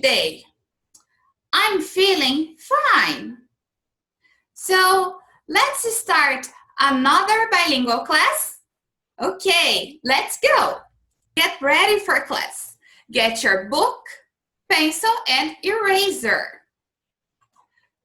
day? I'm feeling fine. So let's start another bilingual class. Okay, let's go. Get ready for class. Get your book, pencil, and eraser.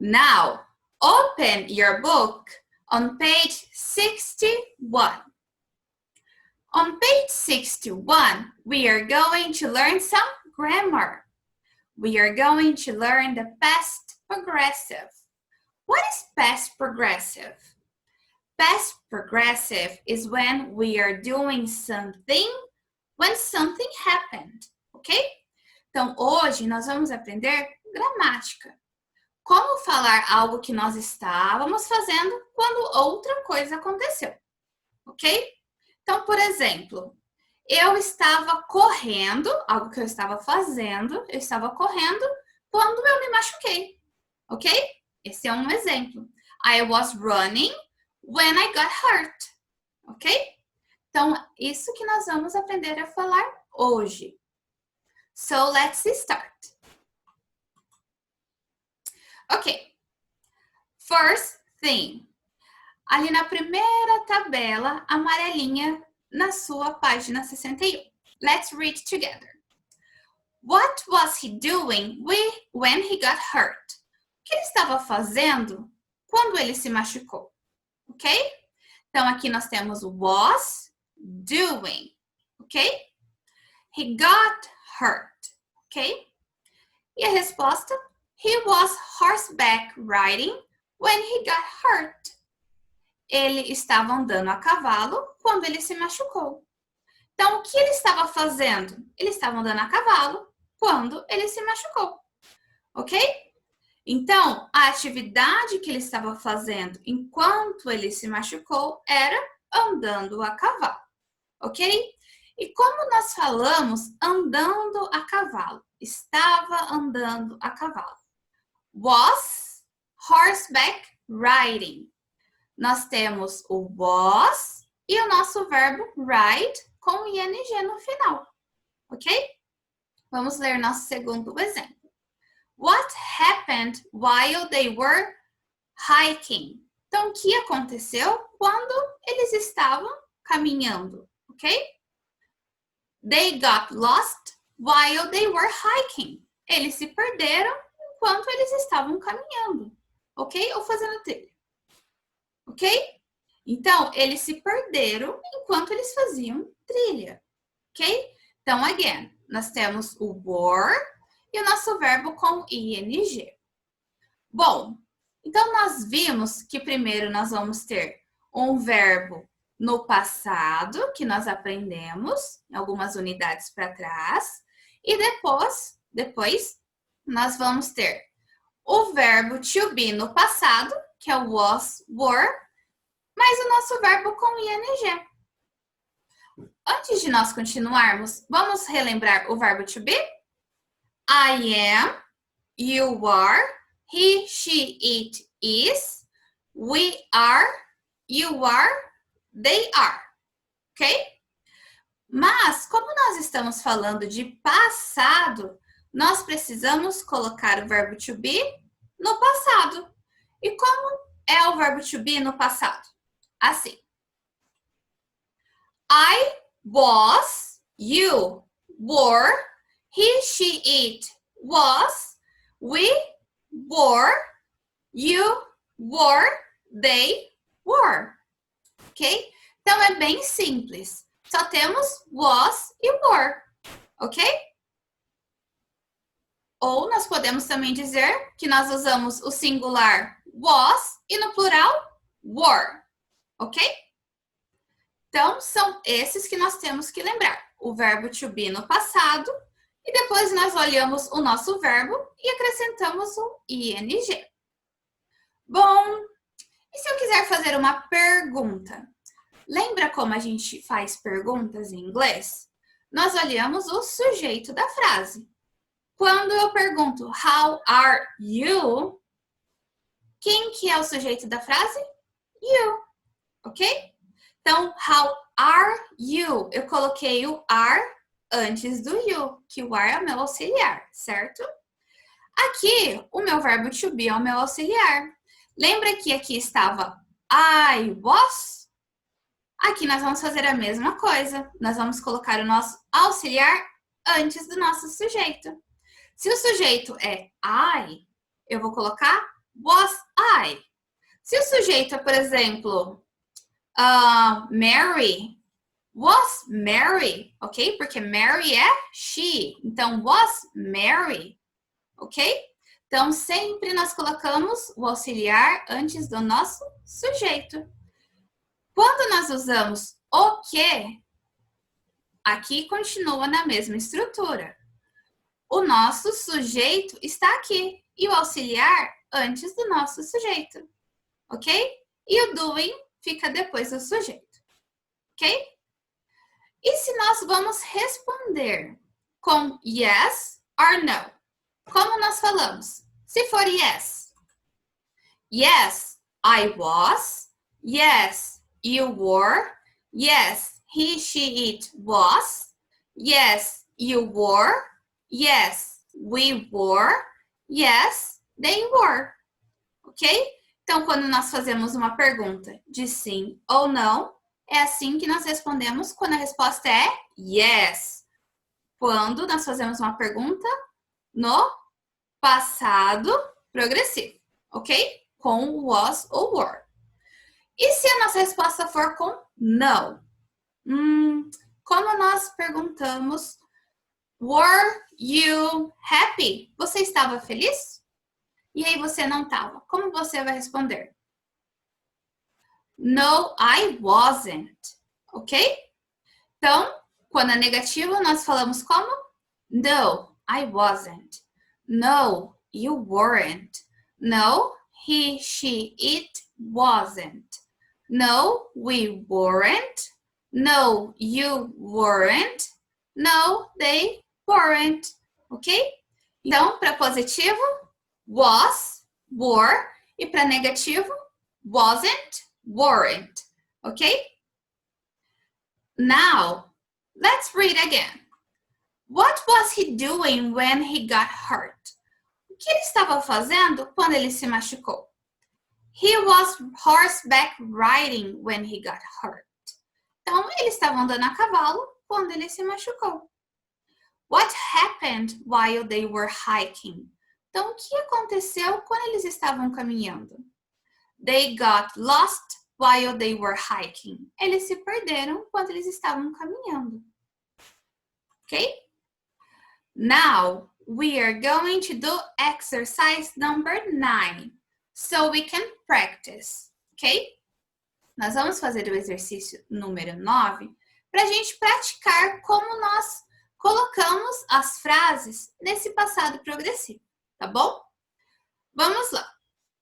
Now, open your book on page 61. On page 61, we are going to learn some grammar. We are going to learn the past progressive. What is past progressive? Past progressive is when we are doing something when something happened, ok? Então, hoje nós vamos aprender gramática. Como falar algo que nós estávamos fazendo quando outra coisa aconteceu, ok? Então, por exemplo, eu estava correndo, algo que eu estava fazendo, eu estava correndo quando eu me machuquei, ok? Esse é um exemplo. I was running when I got hurt, ok? Então, isso que nós vamos aprender a falar hoje. So, let's start. Ok. First thing. Ali na primeira tabela amarelinha na sua página 61. Let's read together. What was he doing when he got hurt? O que ele estava fazendo quando ele se machucou? Ok? Então, aqui nós temos was doing. Ok? He got hurt. Ok? E a resposta? He was horseback riding when he got hurt. Ele estava andando a cavalo quando ele se machucou. Então, o que ele estava fazendo? Ele estava andando a cavalo quando ele se machucou. Ok? Então, a atividade que ele estava fazendo enquanto ele se machucou era andando a cavalo. Ok? E como nós falamos andando a cavalo? Estava andando a cavalo. Was horseback riding. Nós temos o was e o nosso verbo ride com ing no final, ok? Vamos ler nosso segundo exemplo. What happened while they were hiking? Então, o que aconteceu quando eles estavam caminhando, ok? They got lost while they were hiking. Eles se perderam enquanto eles estavam caminhando, ok? Ou fazendo trilha. Ok? Então, eles se perderam enquanto eles faziam trilha. Ok? Então, again, nós temos o were e o nosso verbo com ing. Bom, então nós vimos que primeiro nós vamos ter um verbo no passado, que nós aprendemos em algumas unidades para trás. E depois nós vamos ter o verbo to be no passado, que é o was, were, mais o nosso verbo com ing. Antes de nós continuarmos, vamos relembrar o verbo to be? I am, you are, he, she, it, is, we are, you are, they are. Ok? Mas, como nós estamos falando de passado, nós precisamos colocar o verbo to be no passado. E como é o verbo to be no passado? Assim. I was, you were, he, she, it was, we were, you were, they were. Ok? Então, é bem simples. Só temos was e were. Ok? Ou nós podemos também dizer que nós usamos o singular was e no plural were, ok? Então, são esses que nós temos que lembrar. O verbo to be no passado e depois nós olhamos o nosso verbo e acrescentamos o ing. Bom, e se eu quiser fazer uma pergunta? Lembra como a gente faz perguntas em inglês? Nós olhamos o sujeito da frase. Quando eu pergunto how are you? Quem que é o sujeito da frase? You, ok? Então, how are you? Eu coloquei o are antes do you, que o are é o meu auxiliar, certo? Aqui, o meu verbo to be é o meu auxiliar. Lembra que aqui estava I was? Aqui nós vamos fazer a mesma coisa. Nós vamos colocar o nosso auxiliar antes do nosso sujeito. Se o sujeito é I, eu vou colocar was I. Se o sujeito é, por exemplo, Mary, was Mary, ok? Porque Mary é she. Então, was Mary, ok? Então, sempre nós colocamos o auxiliar antes do nosso sujeito. Quando nós usamos o que, aqui continua na mesma estrutura. O nosso sujeito está aqui e o auxiliar antes do nosso sujeito, ok? E o doing fica depois do sujeito, ok? E se nós vamos responder com yes or no? Como nós falamos? Se for yes, yes, I was. Yes, you were. Yes, he, she, it was. Yes, you were. Yes, we were. Yes, they were. Ok? Então, quando nós fazemos uma pergunta de sim ou não, é assim que nós respondemos quando a resposta é yes. Quando nós fazemos uma pergunta no passado progressivo, ok? Com was ou were. E se a nossa resposta for com não? Como nós perguntamos, were you happy? Você estava feliz? E aí você não estava. Como você vai responder? No, I wasn't. Ok? Então, quando é negativo, nós falamos como? No, I wasn't. No, you weren't. No, he, she, it wasn't. No, we weren't. No, you weren't. No, they weren't. Ok? Então, para positivo, was, were. E para negativo, wasn't, weren't. Ok? Now, let's read again. What was he doing when he got hurt? O que ele estava fazendo quando ele se machucou? He was horseback riding when he got hurt. Então, ele estava andando a cavalo quando ele se machucou. What happened while they were hiking? Então, o que aconteceu quando eles estavam caminhando? They got lost while they were hiking. Eles se perderam quando eles estavam caminhando. Ok? Now, we are going to do exercise number 9. So we can practice. Ok? Nós vamos fazer o exercício número 9 para a gente praticar como nós colocamos as frases nesse passado progressivo, tá bom? Vamos lá.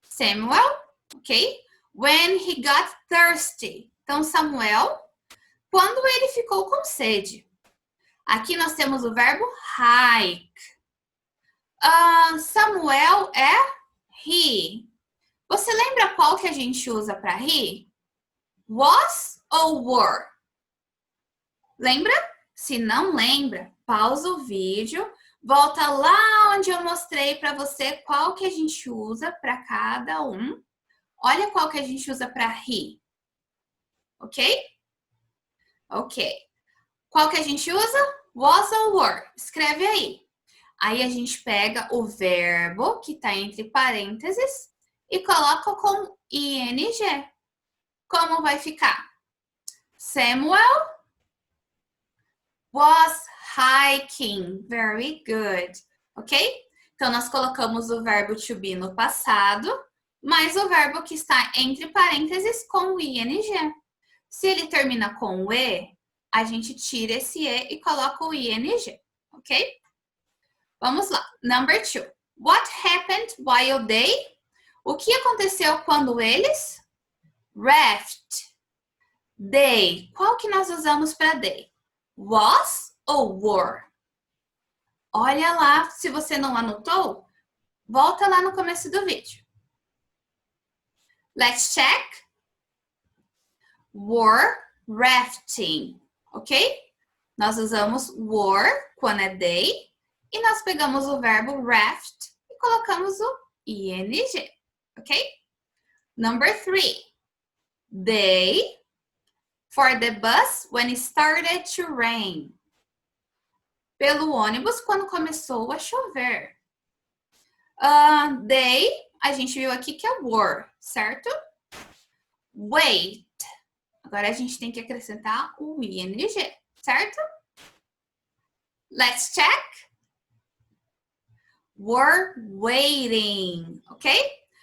Samuel, ok? When he got thirsty. Então, Samuel, quando ele ficou com sede. Aqui nós temos o verbo hike. Samuel é he. Você lembra qual que a gente usa para he? Was ou were? Lembra? Se não lembra, pausa o vídeo, volta lá onde eu mostrei para você qual que a gente usa para cada um. Olha qual que a gente usa para he. Ok? Ok. Qual que a gente usa? Was ou were? Escreve aí. Aí a gente pega o verbo que está entre parênteses e coloca com ing. Como vai ficar? Samuel was hiking. Very good. Ok? Então, nós colocamos o verbo to be no passado, mais o verbo que está entre parênteses com o ing. Se ele termina com o e, a gente tira esse e e coloca o ing. Ok? Vamos lá. Number 2. What happened while they? O que aconteceu quando eles? Raft. They. Qual que nós usamos para they? Was ou were? Olha lá, se você não anotou, volta lá no começo do vídeo. Let's check. Were rafting, ok? Nós usamos were quando é they e nós pegamos o verbo raft e e colocamos o ing, ok? Number 3. They for the bus when it started to rain. Pelo ônibus quando começou a chover. They, a gente viu aqui que é were, certo? Wait. Agora a gente tem que acrescentar o ing, certo? Let's check. Were waiting, ok?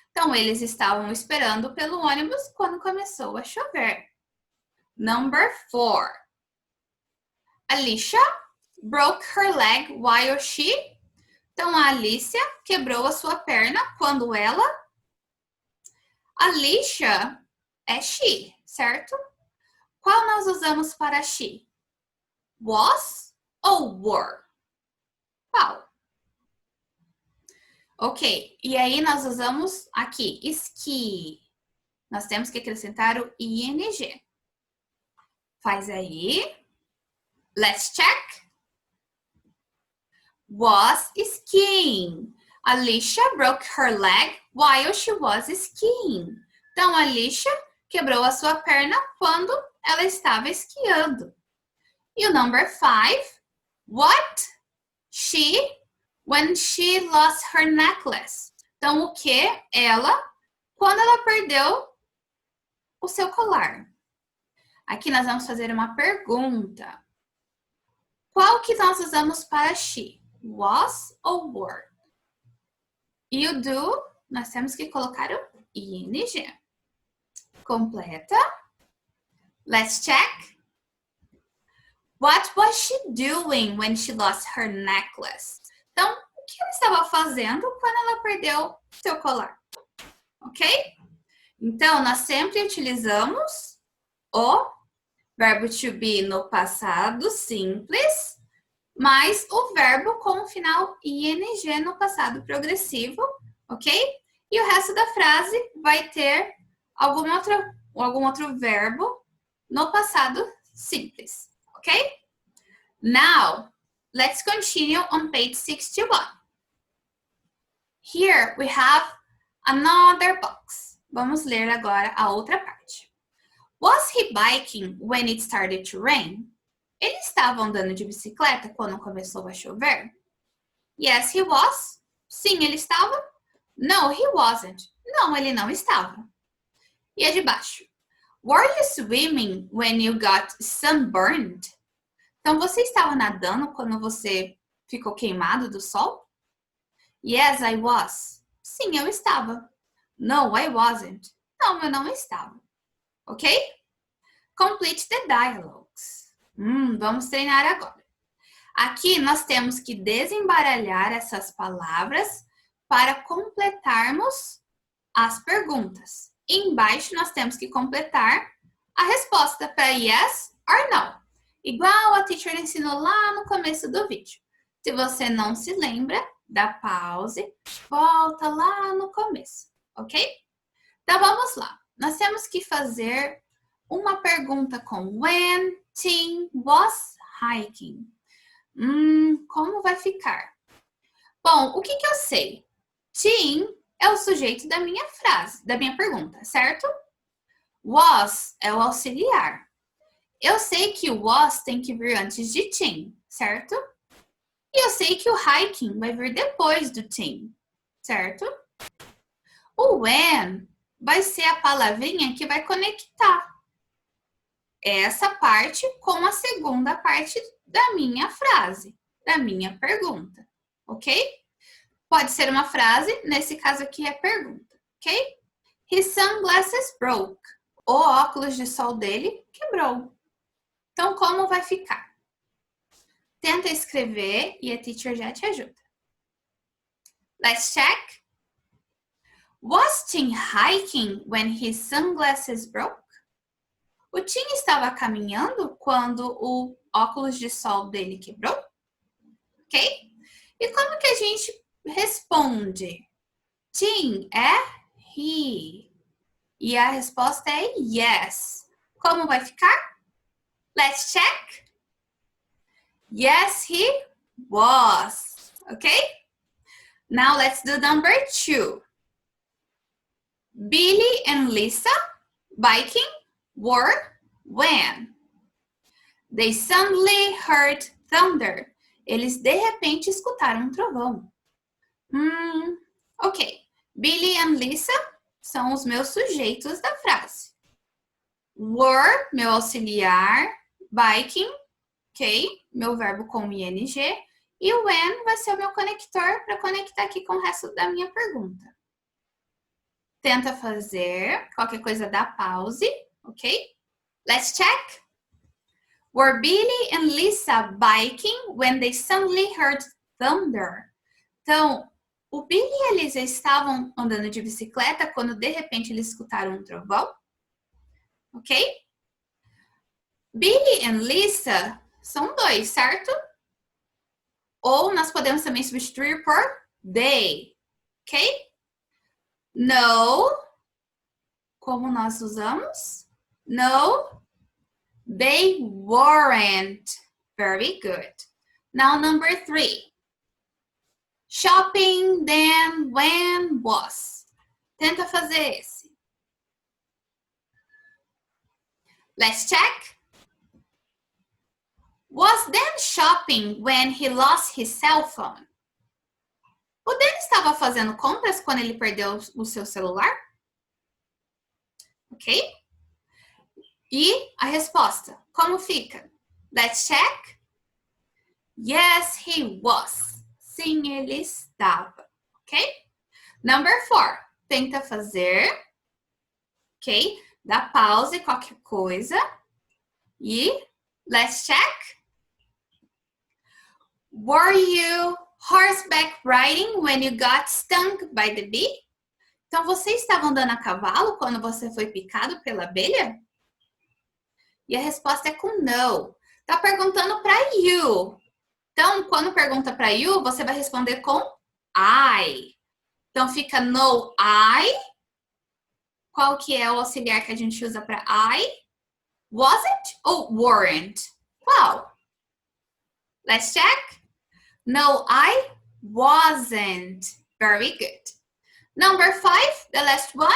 Então, eles estavam esperando pelo ônibus quando começou a chover. Number 4. Alicia broke her leg while she... Então, a Alicia quebrou a sua perna quando ela... Alicia é she, certo? Qual nós usamos para she? Was ou were? Qual? Ok, e aí nós usamos aqui, ski. Nós temos que acrescentar o ing. Faz aí. Let's check. Was skiing. Alicia broke her leg while she was skiing. Então, Alicia quebrou a sua perna quando ela estava esquiando. E o number 5. What? She, when she lost her necklace. Então, o que? Ela, quando ela perdeu o seu colar. Aqui nós vamos fazer uma pergunta. Qual que nós usamos para she? Was ou were? E o do, nós temos que colocar o ing. Completa. Let's check. What was she doing when she lost her necklace? Então, o que ela estava fazendo quando ela perdeu seu colar? Ok? Então, nós sempre utilizamos o verbo to be no passado simples, mais o verbo com o final ing no passado progressivo, ok? E o resto da frase vai ter algum outro verbo no passado simples, ok? Now, let's continue on page 61. Here we have another box. Vamos ler agora a outra parte. Was he biking when it started to rain? Ele estava andando de bicicleta quando começou a chover? Yes, he was. Sim, ele estava. No, he wasn't. Não, ele não estava. E a de baixo. Were you swimming when you got sunburned? Então, você estava nadando quando você ficou queimado do sol? Yes, I was. Sim, eu estava. No, I wasn't. Não, eu não estava. Ok? Complete the dialogues. Vamos treinar agora. Aqui nós temos que desembaralhar essas palavras para completarmos as perguntas. Embaixo nós temos que completar a resposta para yes or no. Igual a teacher ensinou lá no começo do vídeo. Se você não se lembra, dá pause, volta lá no começo, ok? Então vamos lá. Nós temos que fazer uma pergunta com when Tim was hiking. Como vai ficar? Bom, o que eu sei? Tim é o sujeito da minha frase, da minha pergunta, certo? Was é o auxiliar. Eu sei que o was tem que vir antes de Tim, certo? E eu sei que o hiking vai vir depois do Tim, certo? O when vai ser a palavrinha que vai conectar essa parte com a segunda parte da minha frase, da minha pergunta, ok? Pode ser uma frase, nesse caso aqui é pergunta, ok? His sunglasses broke. O óculos de sol dele quebrou. Então, como vai ficar? Tenta escrever e a teacher já te ajuda. Let's check. Was Tim hiking when his sunglasses broke? O Tim estava caminhando quando o óculos de sol dele quebrou? Ok? E como que a gente responde? Tim é he. E a resposta é yes. Como vai ficar? Let's check. Yes, he was. Ok? Now let's do number 2. Billy and Lisa biking were when? They suddenly heard thunder. Eles de repente escutaram um trovão. Ok. Billy and Lisa são os meus sujeitos da frase. Were, meu auxiliar. Biking, ok? Meu verbo com ing. E when vai ser o meu conector para conectar aqui com o resto da minha pergunta. Tenta fazer. Qualquer coisa dá pause, ok? Let's check. Were Billy and Lisa biking when they suddenly heard thunder? Então, o Billy e a Lisa estavam andando de bicicleta quando de repente eles escutaram um trovão? Ok? Billy and Lisa são dois, certo? Ou nós podemos também substituir por they, ok? No, como nós usamos? No, they weren't. Very good. Now number 3. Shopping, then, when, was. Tenta fazer esse. Let's check. Was Dan shopping when he lost his cell phone? O Dan estava fazendo compras quando ele perdeu o seu celular? Ok? E a resposta, como fica? Let's check. Yes, he was. Sim, ele estava. Ok? Number 4. Tenta fazer. Ok? Dá pause, qualquer coisa. E let's check. Were you horseback riding when you got stung by the bee? Então, você estava andando a cavalo quando você foi picado pela abelha? E a resposta é com no. Tá perguntando para you. Então, quando pergunta para you, você vai responder com I. Então, fica no I. Qual que é o auxiliar que a gente usa para I? Wasn't ou weren't? Qual? Let's check. No, I wasn't. Very good. Number 5, the last one.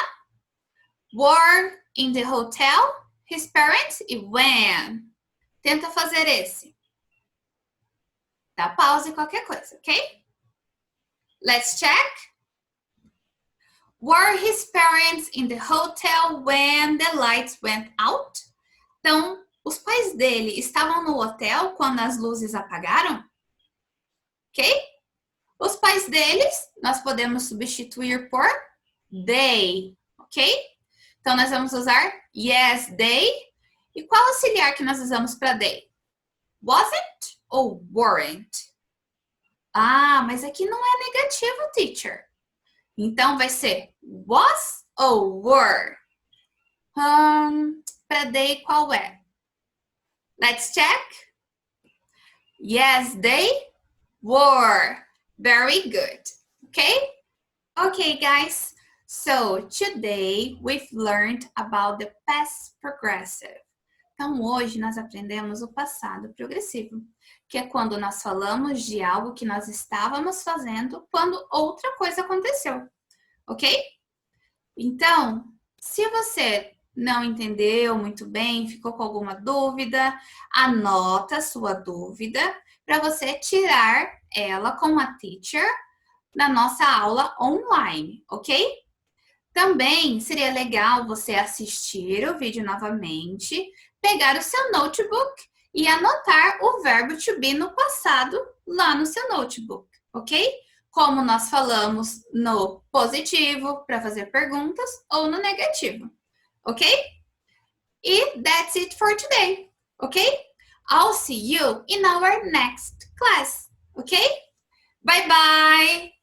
Were in the hotel, his parents e when. Tenta fazer esse. Dá pausa e qualquer coisa, ok? Let's check. Were his parents in the hotel when the lights went out? Então, os pais dele estavam no hotel quando as luzes apagaram? Ok? Os pais deles, nós podemos substituir por they, ok? Então, nós vamos usar yes, they. E qual auxiliar que nós usamos para they? Wasn't ou weren't? Ah, mas aqui não é negativo, teacher. Então, vai ser was ou were? Para they, qual é? Let's check. Yes, they were. Very good. Okay? Okay, guys. So, today we've learned about the past progressive. Então, hoje nós aprendemos o passado progressivo, que é quando nós falamos de algo que nós estávamos fazendo quando outra coisa aconteceu. Ok? Então, se você não entendeu muito bem, ficou com alguma dúvida, anota a sua dúvida para você tirar ela com a teacher na nossa aula online, ok? Também seria legal você assistir o vídeo novamente, pegar o seu notebook e anotar o verbo to be no passado lá no seu notebook, ok? Como nós falamos no positivo para fazer perguntas ou no negativo, ok? E that's it for today, ok? I'll see you in our next class, okay? Bye bye!